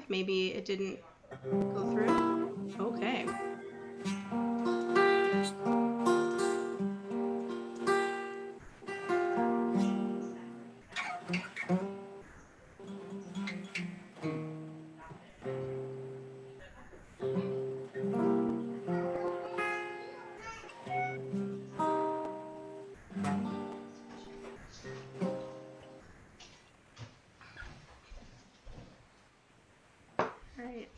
Maybe it didn't go through. Okay. All right.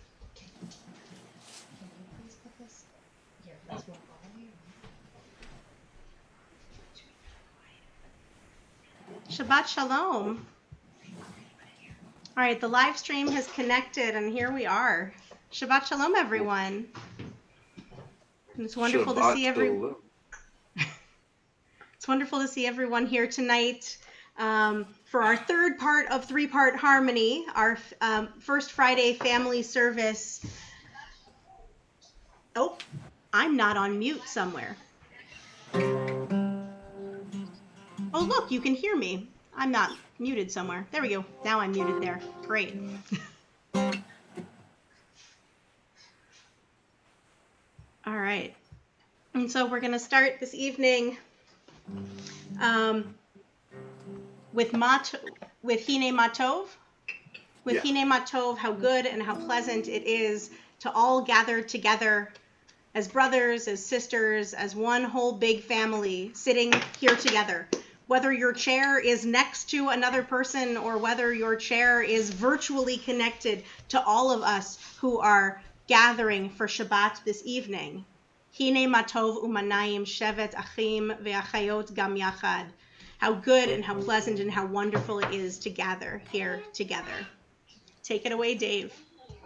Shabbat Shalom. All right, the live stream has connected, and here we are. Shabbat Shalom, everyone. And it's wonderful to see everyone. It's wonderful to see everyone here tonight for our third part of three-part harmony, our first Friday family service. Oh, I'm not on mute somewhere. Oh, look, you can hear me. I'm not muted somewhere. There we go. Now I'm muted there. Great. All right. And so we're going to start this evening with Hine Matov. With Hine Matov, how good and how pleasant it is to all gather together as brothers, as sisters, as one whole big family sitting here together. Whether your chair is next to another person or whether your chair is virtually connected to all of us who are gathering for Shabbat this evening. Hine matov umanayim shevet achim ve'achayot gam yachad. How good and how pleasant and how wonderful it is to gather here together. Take it away, Dave.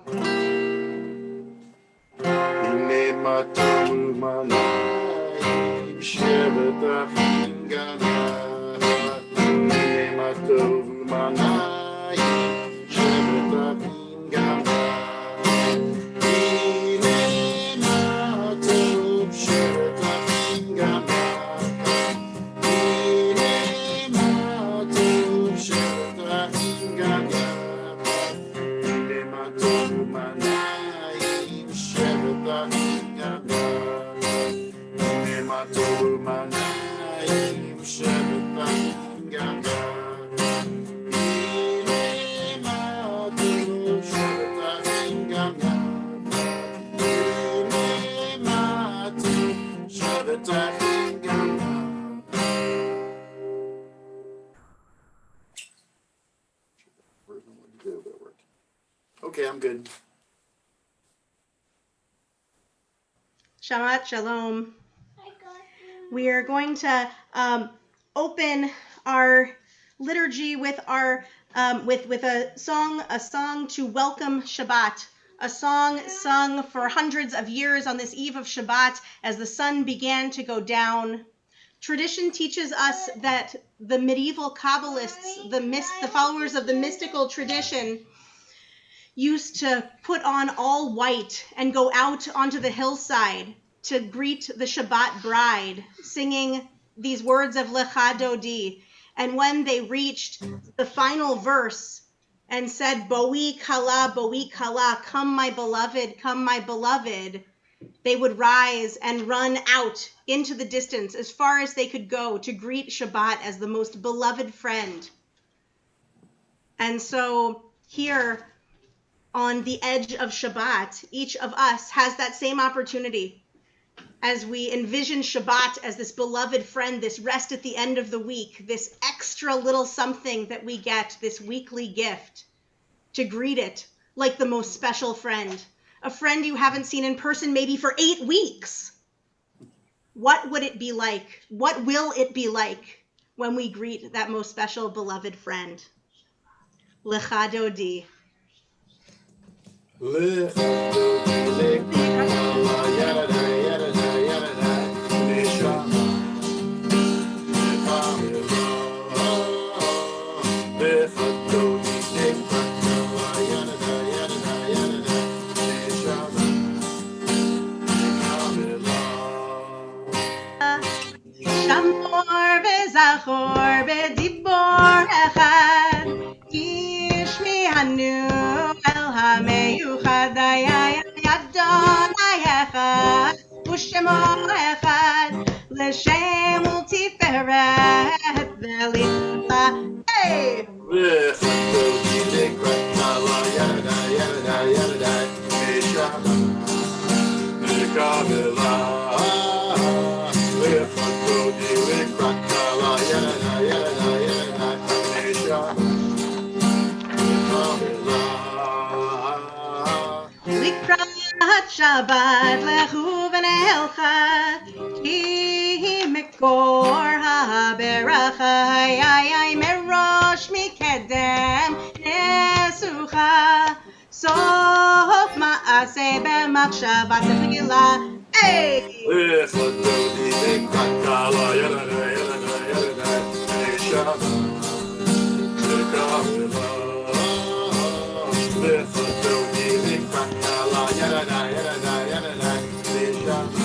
Hine matov umanayim shevet achim gam yachad. Hine matov umanayim shevet achim gam yachad. Okay, I'm good. Shabbat Shalom. We are going to open our liturgy with our with a song to welcome Shabbat, a song sung for hundreds of years on this eve of Shabbat as the sun began to go down. Tradition teaches us that the medieval Kabbalists, the followers of the mystical tradition, used to put on all white and go out onto the hillside to greet the Shabbat bride, singing these words of Lecha Dodi. And when they reached the final verse and said, Boi Kala, come my beloved, they would rise and run out into the distance as far as they could go to greet Shabbat as the most beloved friend. And so here, on the edge of Shabbat, each of us has that same opportunity as we envision Shabbat as this beloved friend, this rest at the end of the week, this extra little something that we get, this weekly gift, to greet it like the most special friend, a friend you haven't seen in person maybe for 8 weeks. What would it be like? What will it be like when we greet that most special beloved friend? Lecha Dodi. Shamor v'zachor b'dibor echad, Kishmi hanu el hameh. ושמו אחד לשם ולתפארת ולעילא. היי! וחתותי לקרקלה ידה ידה ידה משבת לקבלה וחתותי לקרקלה ידה ידה ידה משבת לקבלה לקראת שבת לכו ונלכה כי מקור הברכה איי מראש מקדם נסוכה סוף מעשה במחשבה תחילה. היי! וחתותי לקרקלה ידה ידה ידה משבת לקבלה וחתותי לקרקלה ידה ידה ידה משבת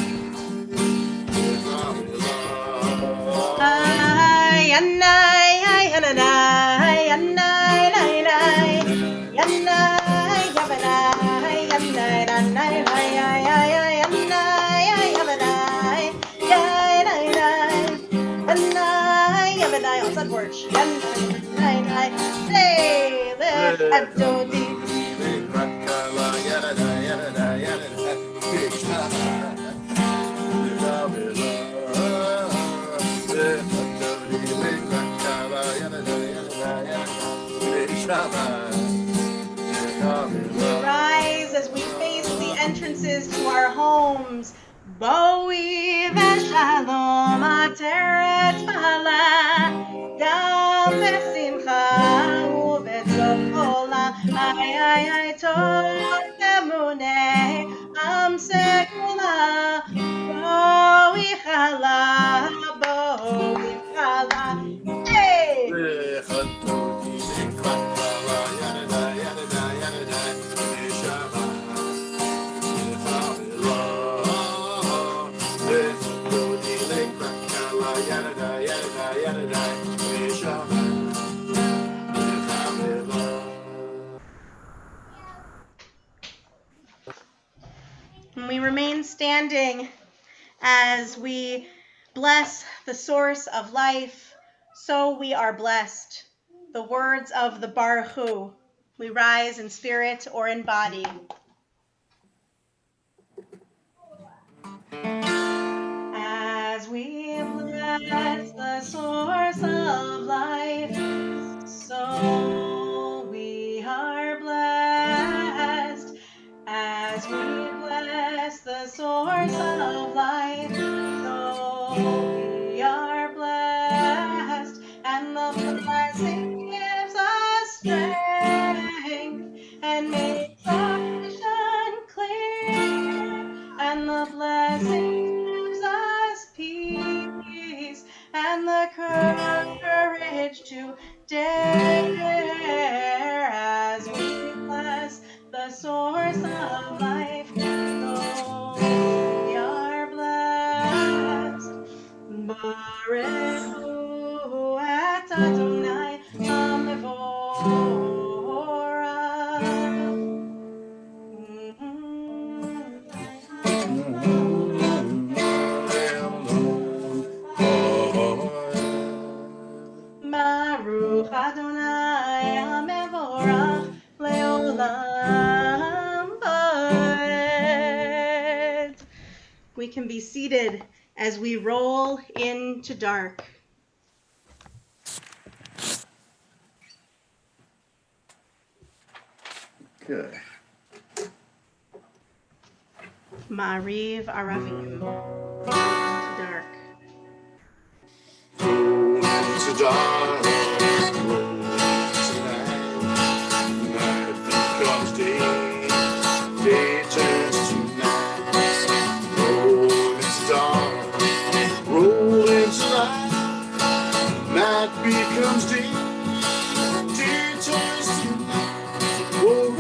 Rise as we face the entrances to our homes. Boi v'shalom ateret b'ala gam v'simcha u'v'tzokola ay tov emunei am sekula boi chala hey! And we remain standing as we bless the source of life, so we are blessed. The words of the Baruch Hu. We rise in spirit or in body. As we bless the source of life, so we are blessed. As we bless the source of life, so we are blessed. And the blessing gives us strength and makes our vision clear. And the blessing gives us peace and the courage to dare. As we bless the source of life, so we are blessed. Baruch Hu et Adonai HaMevorach. Baruch Adonai HaMevorach Leolam Vaed. We can be seated as we roll into dark. Okay. Ma'ariv Aravim. Dark. Into darkness, tonight, night becomes day, day turns to night. Roll into dark, roll into light, night becomes day, day turns to night. Roll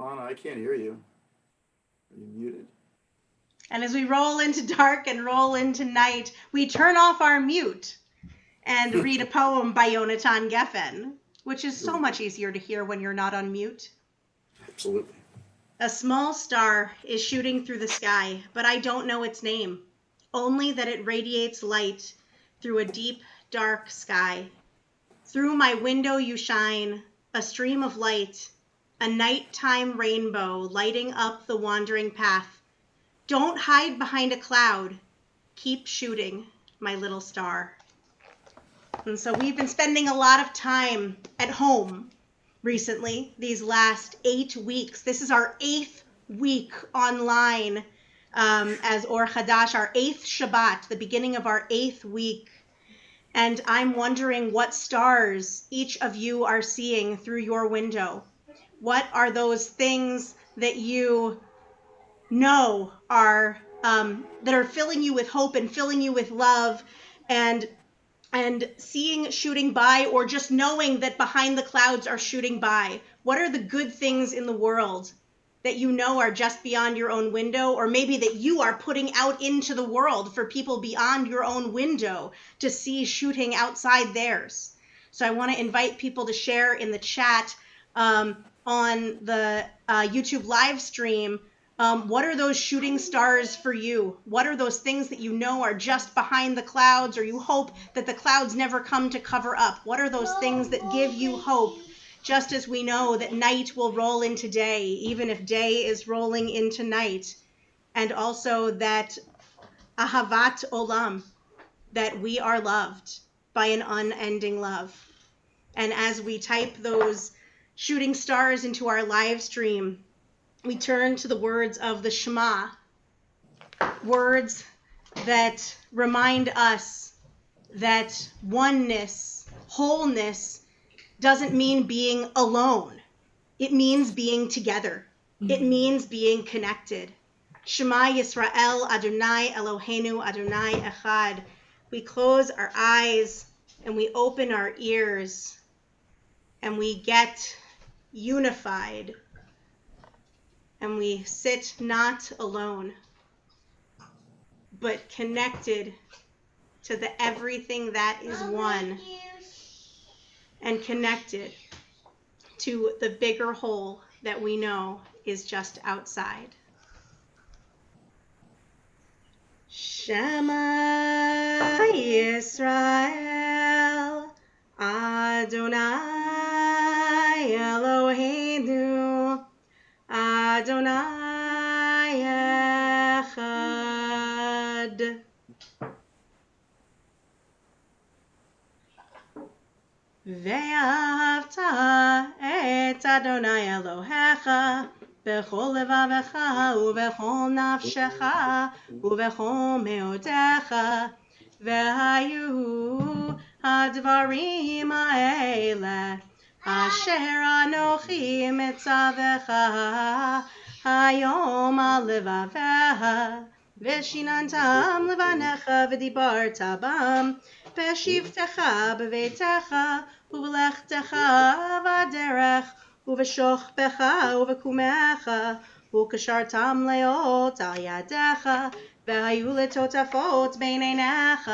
Lana, I can't hear you. Are you muted? And as we roll into dark and roll into night, we turn off our mute and read a poem by Yonatan Geffen, which is so much easier to hear when you're not on mute. Absolutely. A small star is shooting through the sky, but I don't know its name, only that it radiates light through a deep, dark sky. Through my window you shine, a stream of light, a nighttime rainbow lighting up the wandering path. Don't hide behind a cloud. Keep shooting, my little star. And so we've been spending a lot of time at home recently, these last 8 weeks. This is our 8th week online as Or Hadash, our 8th Shabbat, the beginning of our 8th week. And I'm wondering what stars each of you are seeing through your window. What are those things that you know are that are filling you with hope and filling you with love, and seeing shooting by, or just knowing that behind the clouds are shooting by? What are the good things in the world that you know are just beyond your own window, or maybe that you are putting out into the world for people beyond your own window to see shooting outside theirs? So I want to invite people to share in the chat on the YouTube live stream. What are those shooting stars for you? What are those things that you know are just behind the clouds, or you hope that the clouds never come to cover up? What are those things that give you hope, just as we know that night will roll into day, even if day is rolling into night? And also that ahavat olam, that we are loved by an unending love. And as we type those shooting stars into our live stream, we turn to the words of the Shema, words that remind us that oneness, wholeness, doesn't mean being alone. It means being together. It means being connected. Shema Yisrael, Adonai Eloheinu, Adonai Echad. We close our eyes and we open our ears and we get unified. And we sit not alone, but connected to the everything that is one, and connected to the bigger whole that we know is just outside. Shema Yisrael, Adonai Eloheinu, Adonai Echad. ואהבת את אדוני אלוהיך בכל לבבך ובכל נפשך ובכל מאודיך, והיו הדברים האלה אשר אנוכי מצווך היום על לבביך, ושיננתם לבניך ודיברת בם בשבתך בביתך ובלכתך בדרך ובשוכבך ובקומך, וקשרתם לאות על ידיך, והיו לטוטפות בין עיניך,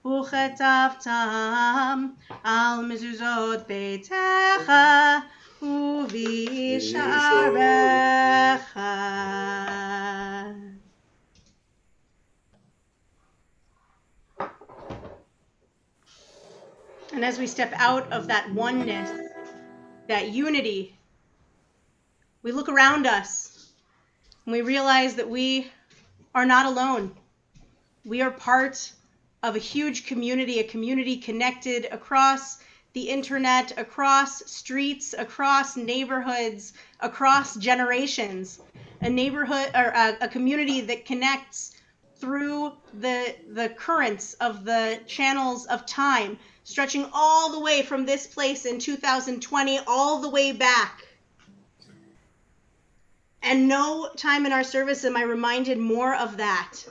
וכתבתם על מזוזות ביתך ובשעריך. And as we step out of that oneness, that unity, we look around us and we realize that we are not alone. We are part of a huge community, a community connected across the internet, across streets, across neighborhoods, across generations, a neighborhood or a community that connects through the currents of the channels of time, stretching all the way from this place in 2020 all the way back. And no time in our service am I reminded more of that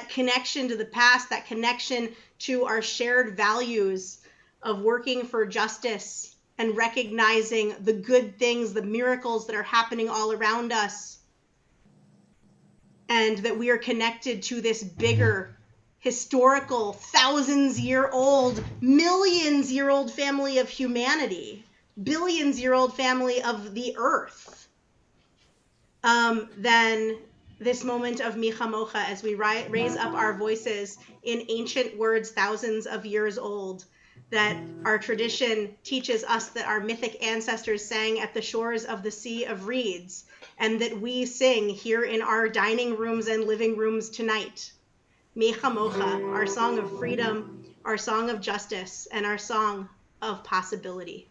connection to the past, that connection to our shared values of working for justice and recognizing the good things, the miracles that are happening all around us, and that we are connected to this bigger, historical, thousands-year-old, millions-year-old family of humanity, billions-year-old family of the earth, then this moment of Mi Chamocha, as we raise up our voices in ancient words thousands of years old, that our tradition teaches us that our mythic ancestors sang at the shores of the Sea of Reeds, and that we sing here in our dining rooms and living rooms tonight. Mi Chamocha, our song of freedom, our song of justice, and our song of possibility.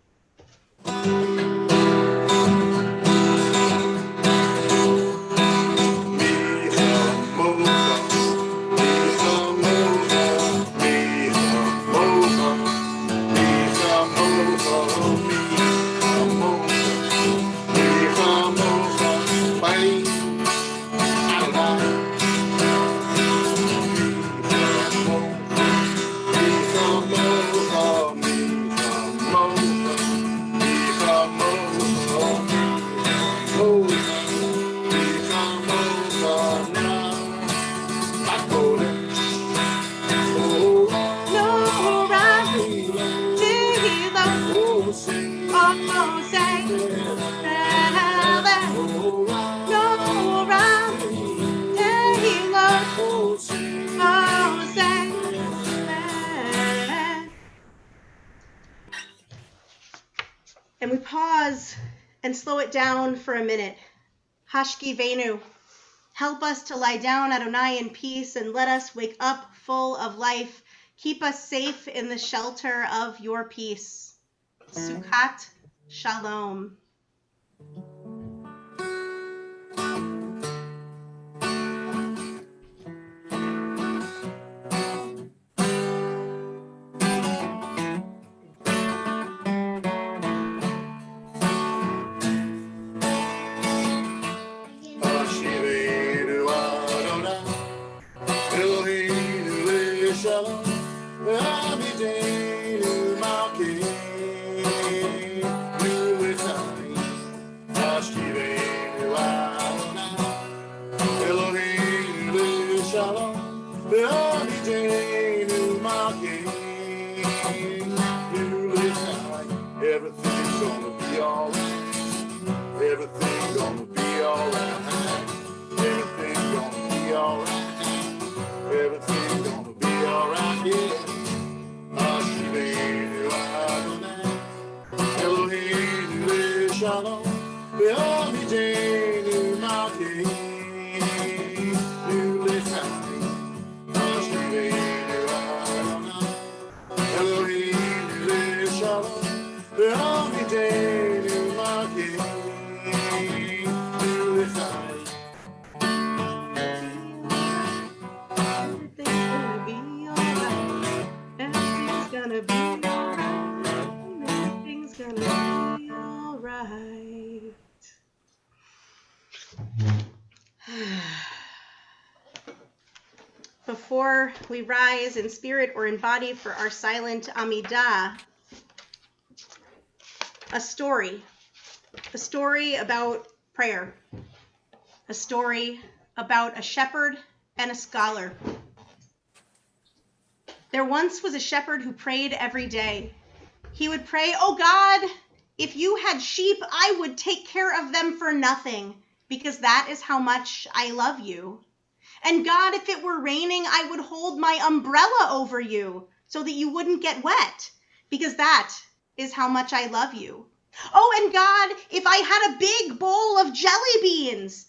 And we pause and slow it down for a minute. Hashki Venu, help us to lie down, Adonai, in peace, and let us wake up full of life. Keep us safe in the shelter of your peace. Sukkot Shalom. Everything's gonna be alright. Everything's gonna be alright. Everything's gonna be alright. Everything's gonna be alright, yeah. Ashivenu Adonai, Eloheinu Shalom, Be'amidenu Malkeinu L'Etzai. Ashivenu Adonai, Eloheinu Shalom, Be'amidenu Malkeinu L'Etzai. Everything's gonna be alright. Everything's gonna be alright. Before we rise in spirit or in body for our silent Amidah, a story about prayer, a story about a shepherd and a scholar. There once was a shepherd who prayed every day. He would pray, "Oh God, if you had sheep, I would take care of them for nothing, because that is how much I love you. And God, if it were raining, I would hold my umbrella over you so that you wouldn't get wet, because that is how much I love you. Oh, and God, if I had a big bowl of jelly beans,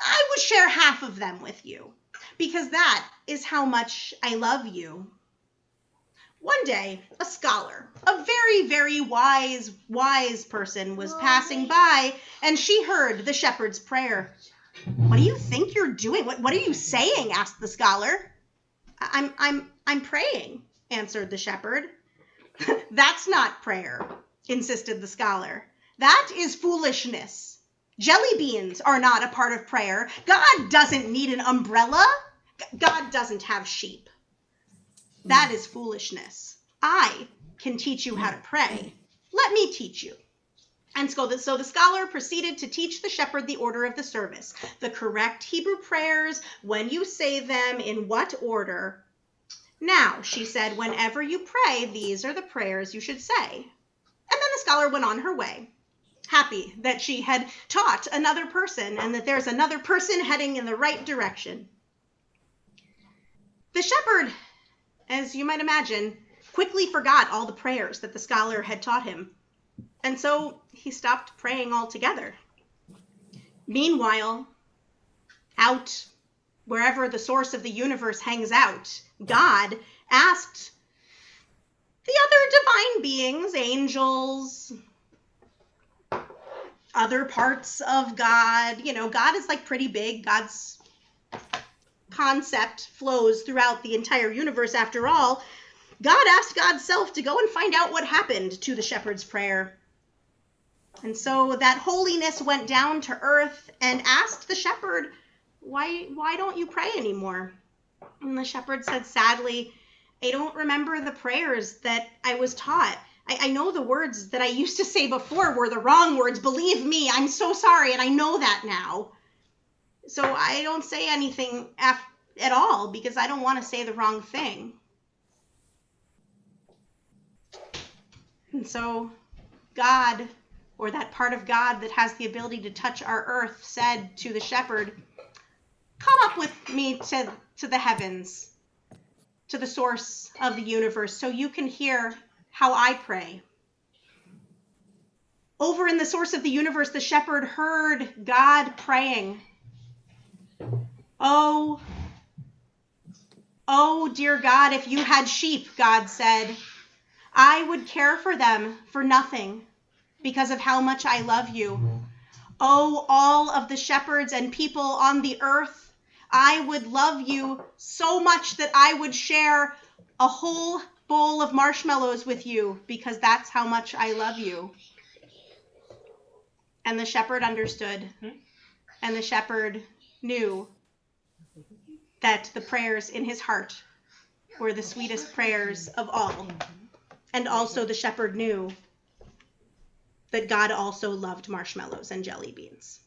I would share half of them with you, because that is how much I love you." One day, a scholar, a very, very wise person, was passing by, and she heard the shepherd's prayer. "What do you think you're doing? What are you saying?" asked the scholar. I'm praying," answered the shepherd. "That's not prayer," insisted the scholar. "That is foolishness. Jelly beans are not a part of prayer. God doesn't need an umbrella. God doesn't have sheep. That is foolishness. I can teach you how to pray. Let me teach you. And so the scholar proceeded to teach the shepherd the order of the service, the correct Hebrew prayers, when you say them, in what order. Now, she said, whenever you pray, these are the prayers you should say. And then the scholar went on her way, happy that she had taught another person and that there's another person heading in the right direction. The shepherd, as you might imagine, quickly forgot all the prayers that the scholar had taught him. And so he stopped praying altogether. Meanwhile, out wherever the source of the universe hangs out, God asked the other divine beings, angels, other parts of God. God is like pretty big. God's concept flows throughout the entire universe after all. God asked God's self to go and find out what happened to the shepherd's prayer. And so that holiness went down to earth and asked the shepherd, why don't you pray anymore? And the shepherd said sadly, I don't remember the prayers that I was taught. I know the words that I used to say before were the wrong words. Believe me, I'm so sorry, and I know that now. So I don't say anything at all because I don't want to say the wrong thing. And so God, or that part of God that has the ability to touch our earth, said to the shepherd, come up with me to the heavens, to the source of the universe, so you can hear how I pray. Over in the source of the universe, the shepherd heard God praying. Oh, dear God, if you had sheep, God said, I would care for them for nothing because of how much I love you. Oh, all of the shepherds and people on the earth, I would love you so much that I would share a whole bowl of marshmallows with you because that's how much I love you. And the shepherd understood, and the shepherd knew that the prayers in his heart were the sweetest prayers of all. And also the shepherd knew that God also loved marshmallows and jelly beans.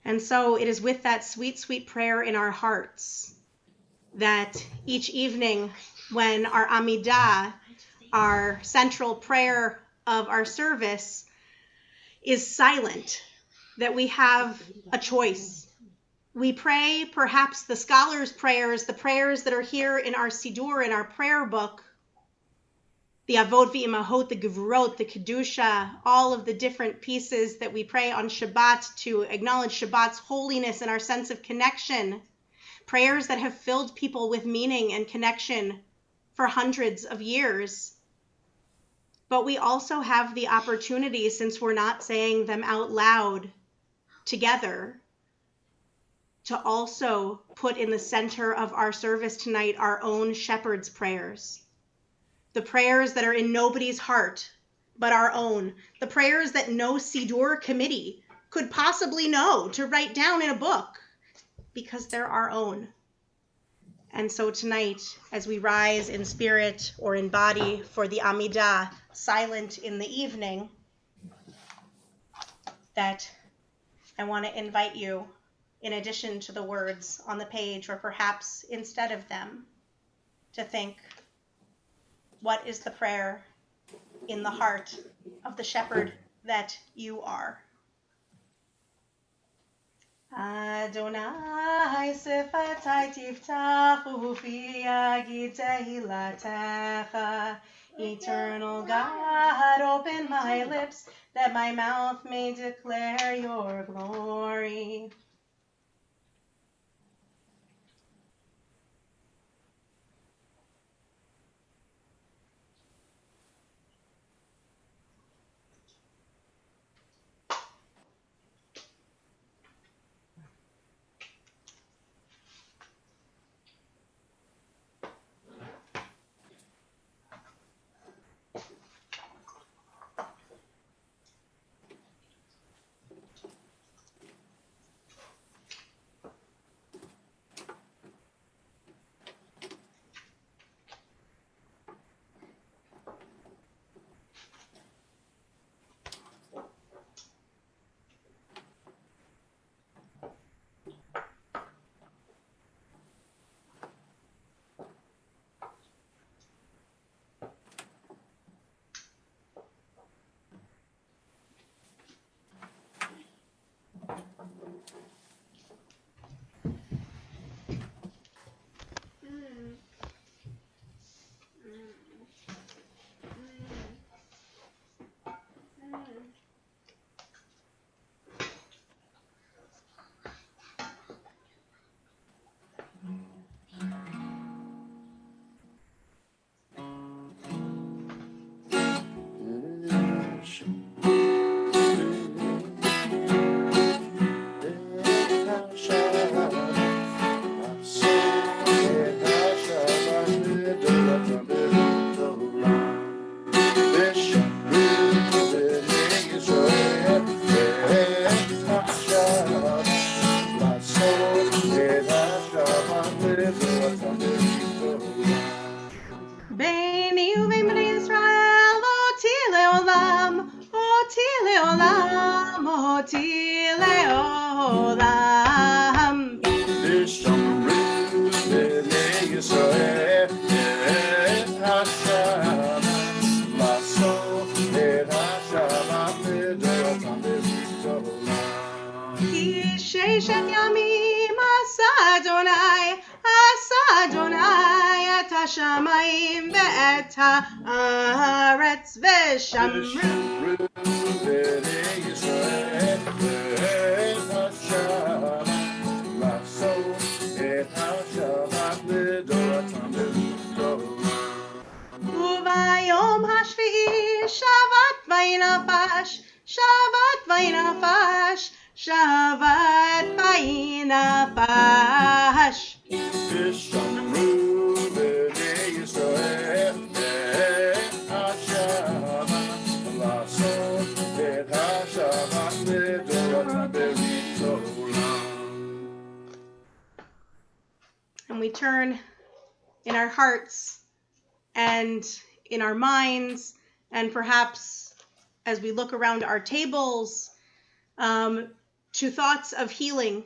And so it is with that sweet, sweet prayer in our hearts that each evening when our Amidah, our central prayer of our service, is silent, that we have a choice. We pray perhaps the scholar's prayers, the prayers that are here in our Siddur, in our prayer book, the Avot v'Imahot, the Gevurot, the Kedusha, all of the different pieces that we pray on Shabbat to acknowledge Shabbat's holiness and our sense of connection. Prayers that have filled people with meaning and connection for hundreds of years. But we also have the opportunity, since we're not saying them out loud together, to also put in the center of our service tonight our own shepherd's prayers. The prayers that are in nobody's heart but our own. The prayers that no Siddur committee could possibly know to write down in a book because they're our own. And so tonight, as we rise in spirit or in body for the Amidah, silent in the evening, that I want to invite you, in addition to the words on the page, or perhaps instead of them, to think, what is the prayer in the heart of the shepherd that you are? Adonai sefatai tiftach ufi yagid tehilatecha. Eternal God, open my lips that my mouth may declare your glory. Yisrael et Hashabbat Lasso et Hashabbat L'Doratam B'Rito Olam. Ki sheishet yamim asa Adonai et hashamayim ve'et haaretz v'shamru. B'nei Yisrael et Hashabbat Lasso et Hashabbat L'Doratam B'Rito Olam. Uvayom hashvi'i Shabbat vayinafash, Shabbat vayinafash, Shabbat vayinafash. V'shamru b'nei Yisrael et Hashabbat L'asot et Hashabbat L'Doratam B'Rito Olam. And we turn in our hearts and in our minds, and perhaps as we look around our tables, to thoughts of healing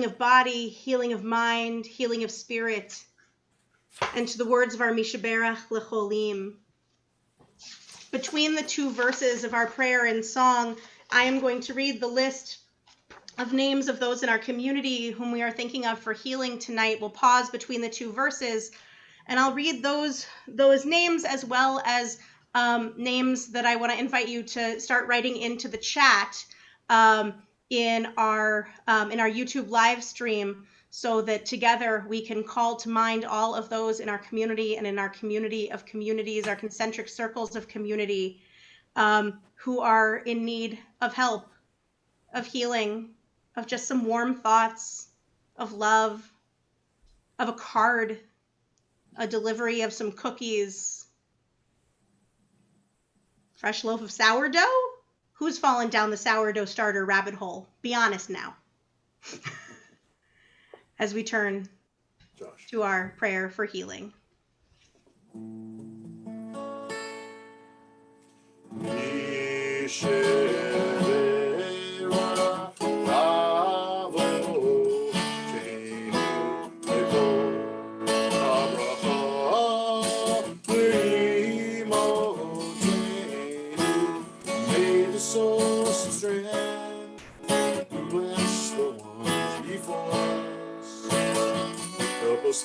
of body, healing of mind, healing of spirit, and to the words of our Mishaberach Lecholim. Between the two verses of our prayer and song, I am going to read the list of names of those in our community whom we are thinking of for healing tonight. We'll pause between the two verses, and I'll read those names as well as names that I want to invite you to start writing into the chat in our YouTube live stream, so that together we can call to mind all of those in our community and in our community of communities, our concentric circles of community, who are in need of help, of healing, of just some warm thoughts, of love, of a card, a delivery of some cookies, fresh loaf of sourdough? Who's fallen down the sourdough starter rabbit hole? Be honest now. As we turn to our prayer for healing.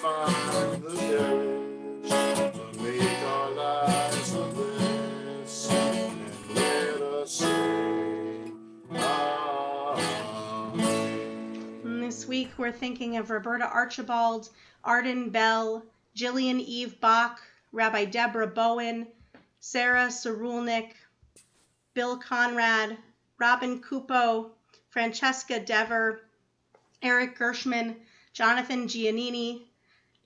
Find the courage to make our lives a bliss, and let us say Amen. This week we're thinking of Roberta Archibald, Arden Bell, Jillian Eve Bach, Rabbi Deborah Bowen, Sarah Sarulnik, Bill Conrad, Robin Cupo, Francesca Dever, Eric Gershman, Jonathan Giannini,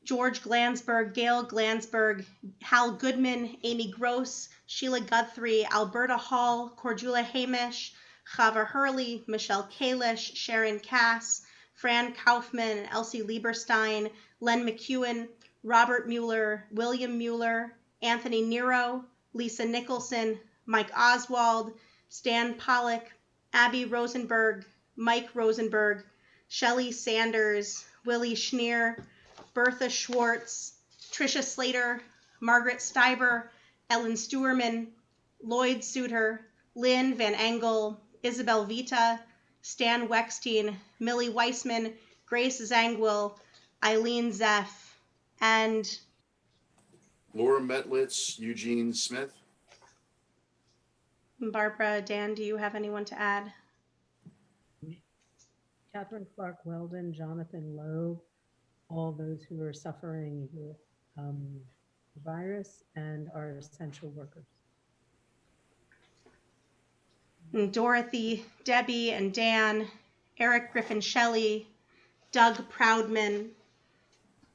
George Glansberg, Gail Glansberg, Hal Goodman, Amy Gross, Sheila Guthrie, Alberta Hall, Cordula Hamish, Chava Hurley, Michelle Kalish, Sharon Cass, Fran Kaufman, Elsie Lieberstein, Len McEwen, Robert Mueller, William Mueller, Anthony Nero, Lisa Nicholson, Mike Oswald, Stan Pollock, Abby Rosenberg, Mike Rosenberg, Shelley Sanders, Willie Schneer, Bertha Schwartz, Tricia Slater, Margaret Steiber, Ellen Stewerman, Lloyd Suter, Lynn Van Engel, Isabel Vita, Stan Wexstein, Millie Weissman, Grace Zangwill, Eileen Zeff, and Laura Metlitz, Eugene Smith. Barbara. Dan, do you have anyone to add? Catherine Clark Weldon, Jonathan Lowe, all those who are suffering with the virus, and our essential workers. And Dorothy, Debbie, and Dan, Eric Griffin Shelley, Doug Proudman,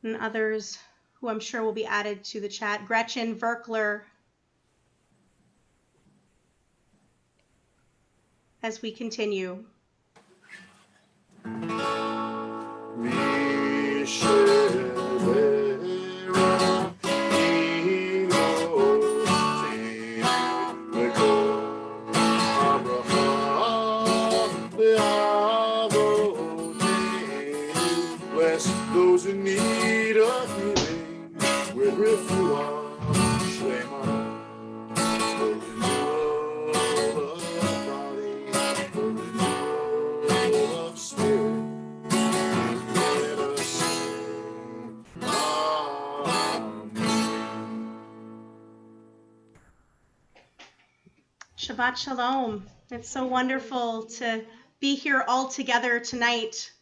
and others who I'm sure will be added to the chat. Gretchen Verkler. As we continue. West those in need of healing with refuah, shlema, for renewal of body, for renewal of spirit. Let us sing. Amen. Shabbat Shalom. It's so wonderful to be here all together tonight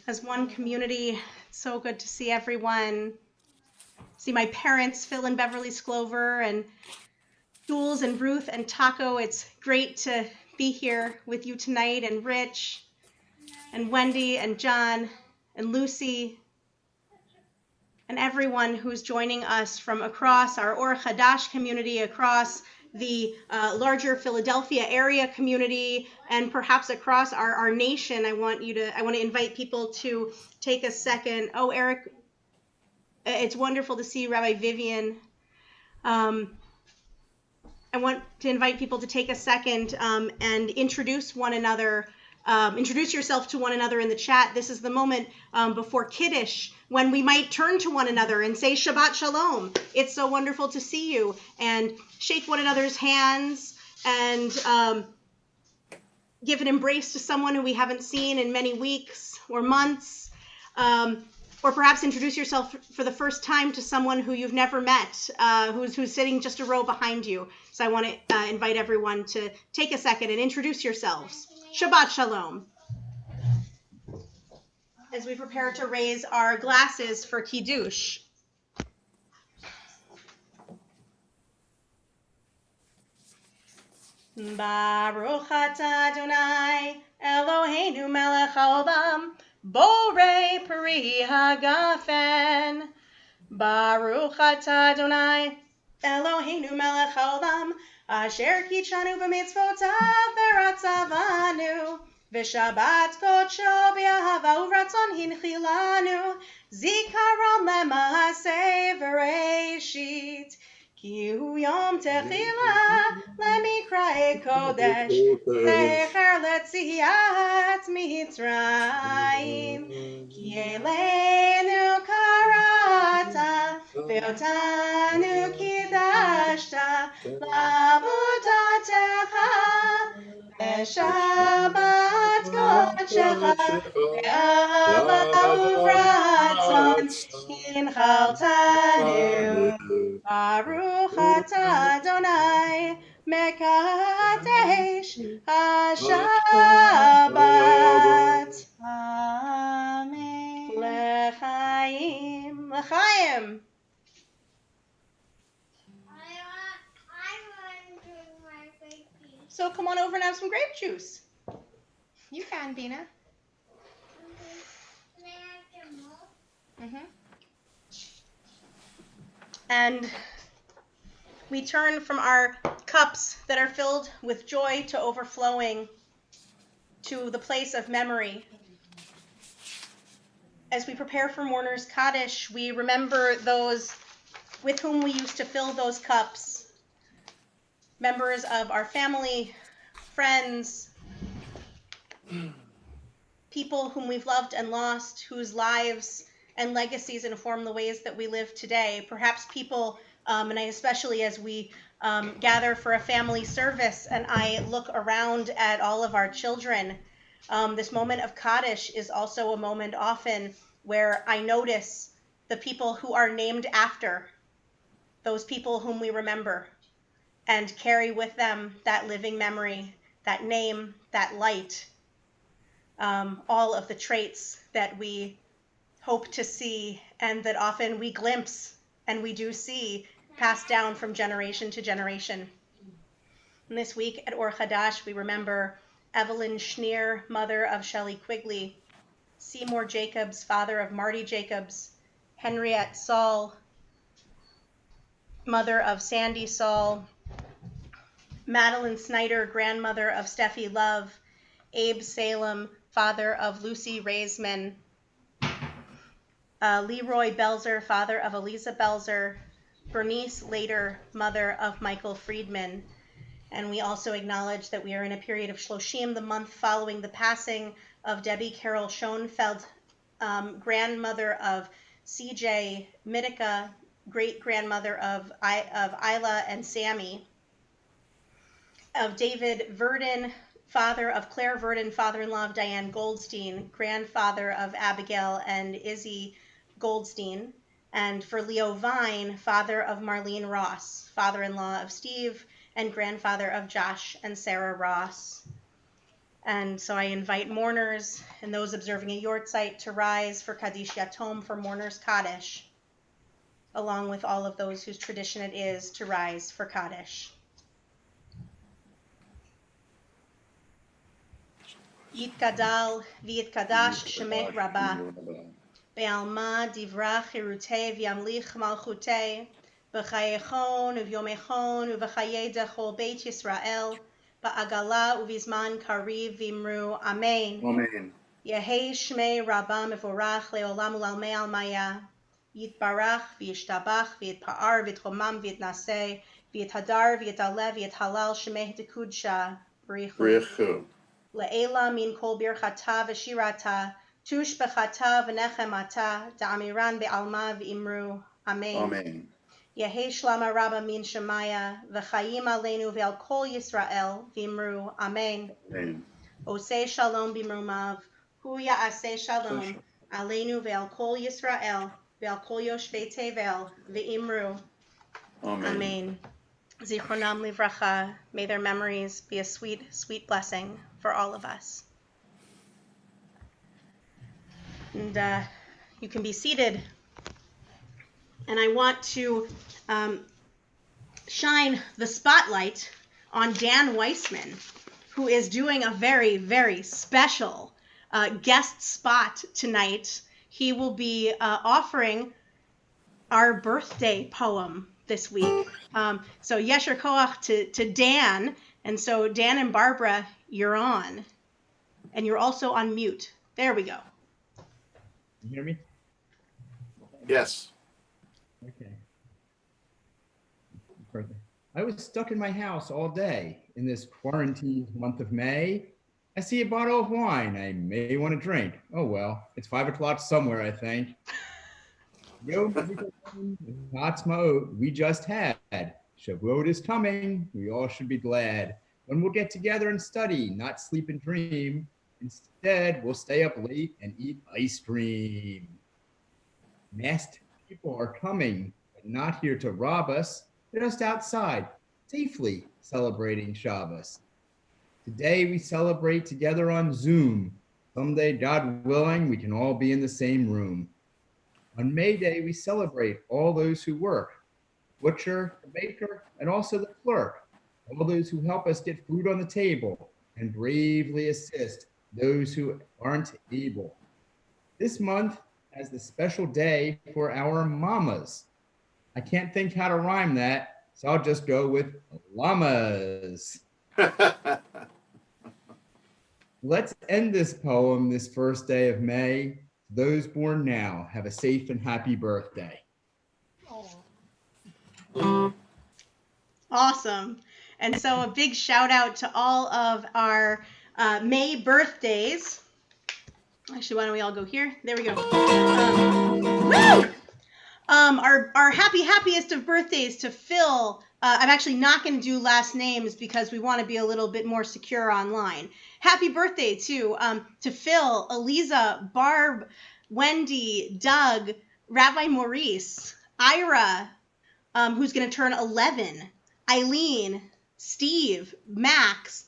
as one community. It's so good to see everyone. See my parents, Phil and Beverly Sclover, and Jules and Ruth and Taco. It's great to be here with you tonight, and Rich and Wendy and John and Lucy and everyone who's joining us from across our Or Hadash community, across the larger Philadelphia area community, and perhaps across our nation. I want to invite people to take a second. Oh, Eric, it's wonderful to see Rabbi Vivian. I want to invite people to take a second and introduce one another. Introduce yourself to one another in the chat. This is the moment before Kiddush when we might turn to one another and say Shabbat Shalom. It's so wonderful to see you, and shake one another's hands and give an embrace to someone who we haven't seen in many weeks or months. Or perhaps introduce yourself for the first time to someone who you've never met, who's sitting just a row behind you. So I want to invite everyone to take a second and introduce yourselves. Shabbat Shalom. As we prepare to raise our glasses for Kiddush. Baruch atah Adonai, Eloheinu melech haolam, borei peri hagafen. Baruch atah Adonai, Eloheinu melech haolam, asher kitshanu b'mitzvotav v'ratzavanu, v'shabbat kodsho b'ahava u'ratzon hinchilanu, zikaron lema'aseh v'reishit, ki hu yom techila lemikra'e kodesh, zecher letziat Mitzrayim, ki eleinu karata, ve'otanu kidashta, la'avodatecha, ve'shabbat kodshecha, ve'ahava u'ratzon hinchaltanu. Baruch atah Adonai, mekadesh HaShabbat. Amen. L'chaim, l'chaim. So come on over and have some grape juice. You can, Bina. And we turn from our cups that are filled with joy to overflowing to the place of memory. As we prepare for Mourner's Kaddish, we remember those with whom we used to fill those cups. Members of our family, friends, people whom we've loved and lost, whose lives and legacies inform the ways that we live today. Perhaps people, and I especially as we gather for a family service and I look around at all of our children, this moment of Kaddish is also a moment often where I notice the people who are named after those people whom we remember and carry with them that living memory, that name, that light, all of the traits that we hope to see and that often we glimpse and we do see passed down from generation to generation. And this week at Or Hadash, we remember Evelyn Schneer, mother of Shelley Quigley, Seymour Jacobs, father of Marty Jacobs, Henriette Saul, mother of Sandy Saul, Madeline Snyder, grandmother of Steffi Love, Abe Salem, father of Lucy Raisman, Leroy Belzer, father of Eliza Belzer, Bernice Later, mother of Michael Friedman. And we also acknowledge that we are in a period of Shloshim, the month following the passing of Debbie Carroll Schoenfeld, grandmother of CJ Mitika, great-grandmother of Isla and Sammy, of David Verdon, father of Claire Verdon, father-in-law of Diane Goldstein, grandfather of Abigail and Izzy Goldstein, and for Leo Vine, father of Marlene Ross, father-in-law of Steve, and grandfather of Josh and Sarah Ross. And so I invite mourners and those observing a Yortzeit to rise for Kaddish Yatom, for Mourners Kaddish, along with all of those whose tradition it is to rise for Kaddish. Yitgadal v'yitkadash shemech rabah, be'alma divrach hirutei v'yamlich malchutei, b'chayechon uvyomechon uv'chaye dechol beit Yisrael, ba'agala uvizman kariv v'imru amen. Amen. Yehei shmei rabah mevorach le'olam u'lalmei almaya, yitbarach v'yishtabach v'yitpa'ar v'yitchomam v'yitnaseh, v'yithadar v'yitalev v'yithalal shemeh dekudsha b'richu. Brichu. Le'ela min kol birchata v'shirata, tush bechata v'nechemata, da'amiran be'alma v'imru amen. Amen. Yehei shlama rabba min shemaya, v'chayim aleinu ve'al kol Yisrael v'imru amen. Amen. Osei shalom b'mrumav, hu ya'aseh shalom, aleinu ve'al kol Yisrael, ve'al kol yoshvei tevel, v'imru Amen. amen. Zichronam livracha, may their memories be a sweet, sweet blessing for all of us. And you can be seated. And I want to shine the spotlight on Dan Weissman, who is doing a very, very special guest spot tonight. He will be offering our birthday poem this week. So Yesher Koach to Dan. And so Dan and Barbara, you're on. And you're also on mute. There we go. You hear me? Yes. Okay. Birthday. I was stuck in my house all day in this quarantined month of May. I see a bottle of wine I may want to drink. Oh well, it's 5 o'clock somewhere, I think. Yo, we just had. Shavuot is coming. We all should be glad. When we'll get together and study, not sleep and dream. Instead, we'll stay up late and eat ice cream. Masked people are coming, but not here to rob us. They're just outside, safely celebrating Shabbos. Today we celebrate together on Zoom. Someday, God willing, we can all be in the same room. On May Day, we celebrate all those who work, the butcher, the baker, and also the clerk, all those who help us get food on the table and bravely assist those who aren't able. This month has the special day for our mamas. I can't think how to rhyme that, so I'll just go with llamas. Let's end this poem this first day of May. Those born now, have a safe and happy birthday. Awesome. And so a big shout out to all of our May birthdays. Actually, why don't we all go here? There we go. Woo! Our happiest of birthdays to Phil. I'm actually not going to do last names because we want to be a little bit more secure online. Happy birthday to Phil, Eliza, Barb, Wendy, Doug, Rabbi Maurice, Ira, who's going to turn 11, Eileen, Steve, Max,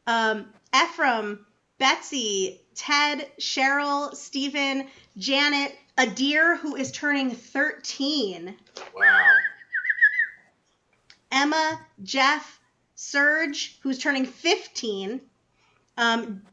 Ephraim, Betsy, Ted, Cheryl, Stephen, Janet, Adir, who is turning 13. Wow. Emma, Jeff, Serge, who's turning 15.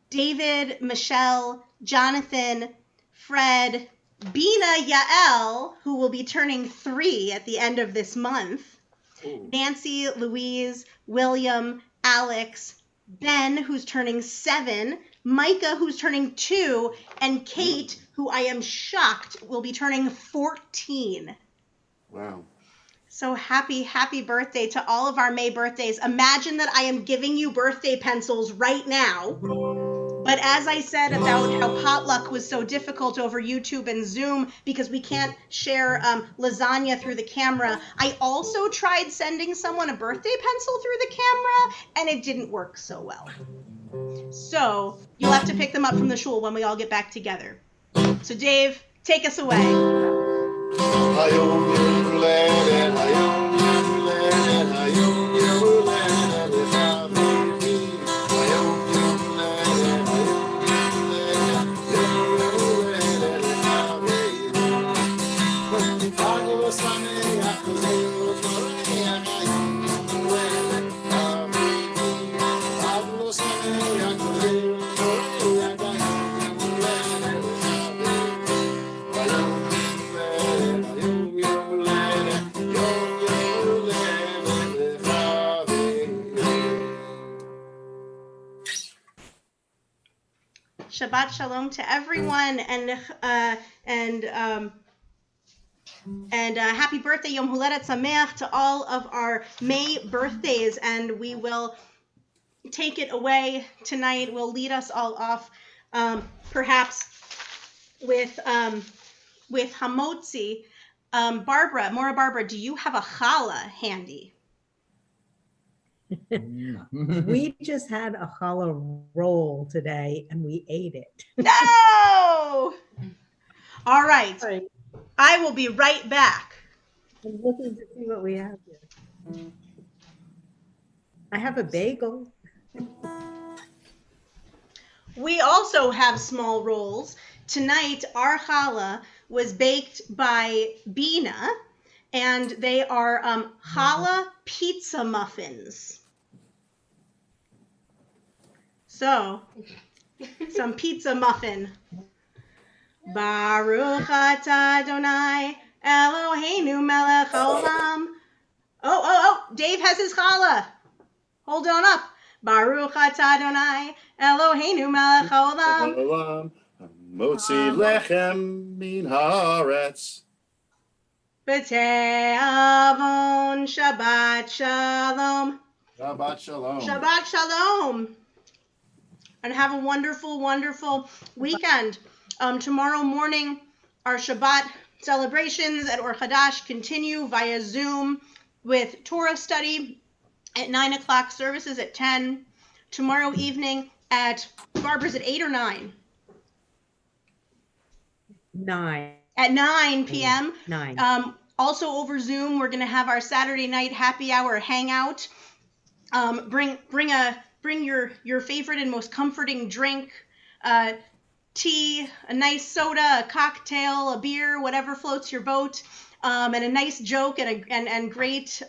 David, Michelle, Jonathan, Fred, Bina Yael, who will be turning 3 at the end of this month. Ooh. Nancy, Louise, William, Alex, Ben, who's turning 7, Micah, who's turning 2, and Kate, who I am shocked will be turning 14. Wow. So happy birthday to all of our May birthdays. Imagine that I am giving you birthday pencils right now, But as I said about how potluck was so difficult over YouTube and Zoom because we can't share lasagna through the camera, I also tried sending someone a birthday pencil through the camera, and it didn't work so well. So you'll have to pick them up from the shul when we all get back together. So Dave, take us away. Shabbat shalom to everyone, and happy birthday, Yom Huledet Sameach, to all of our May birthdays. And we will take it away tonight. We'll lead us all off, perhaps with Hamotzi. Mora Barbara, do you have a challah handy? We just had a challah roll today and we ate it. No! All right. I will be right back. I'm looking to see what we have here. I have a bagel. We also have small rolls. Tonight, our challah was baked by Bina, and they are challah pizza muffins. So, some pizza muffin. Baruch atah Adonai Eloheinu melech haolam. Oh, Dave has his challah. Hold on up. Baruch atah Adonai Eloheinu melech haolam. Motzi lechem min haaretz. B'tei avon Shabbat shalom. Shabbat shalom. Shabbat shalom. And have a wonderful, wonderful weekend. Tomorrow morning, our Shabbat celebrations at Or Hadash continue via Zoom with Torah study at 9 o'clock, services at 10. Tomorrow evening at Barbara's at 8 or 9? 9. At 9 p.m. 9. Also over Zoom, we're going to have our Saturday night happy hour hangout. Bring your favorite and most comforting drink, tea, a nice soda, a cocktail, a beer, whatever floats your boat, and a nice joke and great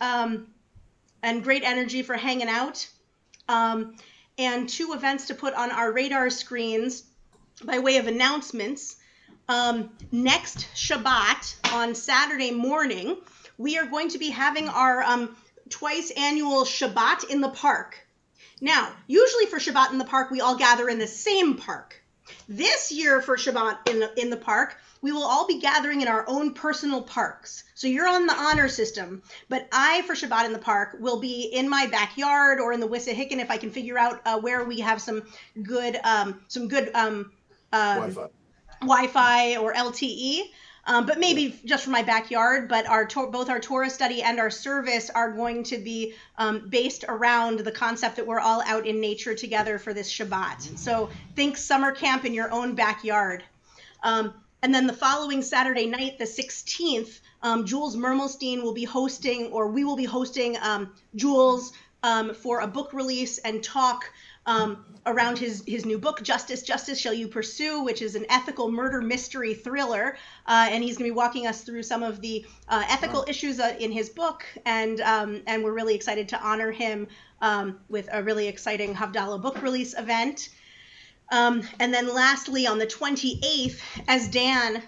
energy for hanging out. And 2 events to put on our radar screens by way of announcements. Next Shabbat on Saturday morning, we are going to be having our twice annual Shabbat in the park. Now, usually for Shabbat in the park, we all gather in the same park. This year for Shabbat in the park, we will all be gathering in our own personal parks. So you're on the honor system, but I, for Shabbat in the park, will be in my backyard or in the Wissahickon if I can figure out where we have some good Wi-Fi or LTE. But maybe just from my backyard, but both our Torah study and our service are going to be based around the concept that we're all out in nature together for this Shabbat. So think summer camp in your own backyard. And then the following Saturday night, the 16th, Jules Mermelstein will be hosting, or we will be hosting Jules for a book release and talk around his new book, Justice, Justice Shall You Pursue, which is an ethical murder mystery thriller. And he's going to be walking us through some of the ethical issues in his book. And we're really excited to honor him with a really exciting Havdalah book release event. And then lastly, on the 28th, as Dan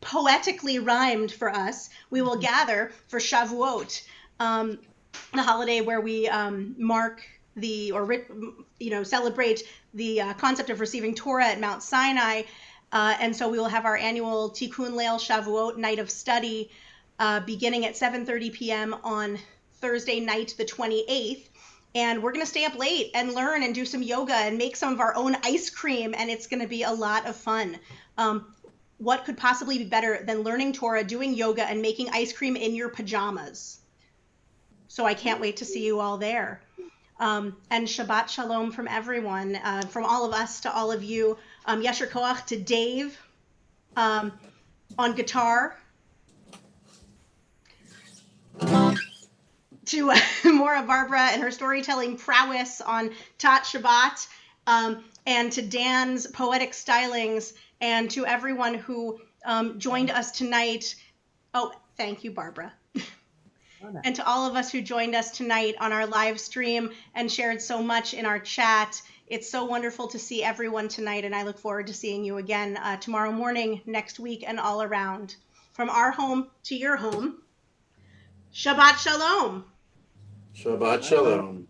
poetically rhymed for us, we will gather for Shavuot, the holiday where we celebrate the concept of receiving Torah at Mount Sinai. And so we will have our annual Tikkun Leil Shavuot night of study beginning at 7:30 p.m. on Thursday night, the 28th. And we're going to stay up late and learn and do some yoga and make some of our own ice cream, and it's going to be a lot of fun. What could possibly be better than learning Torah, doing yoga, and making ice cream in your pajamas? So I can't wait to see you all there. And Shabbat Shalom from everyone, from all of us to all of you. Yesher Koach to Dave on guitar, to Maura Barbara and her storytelling prowess on Tat Shabbat, and to Dan's poetic stylings, and to everyone who joined us tonight. Oh, thank you, Barbara. And to all of us who joined us tonight on our live stream and shared so much in our chat. It's so wonderful to see everyone tonight, and I look forward to seeing you again tomorrow morning, next week, and all around. From our home to your home, Shabbat Shalom. Shabbat Shalom.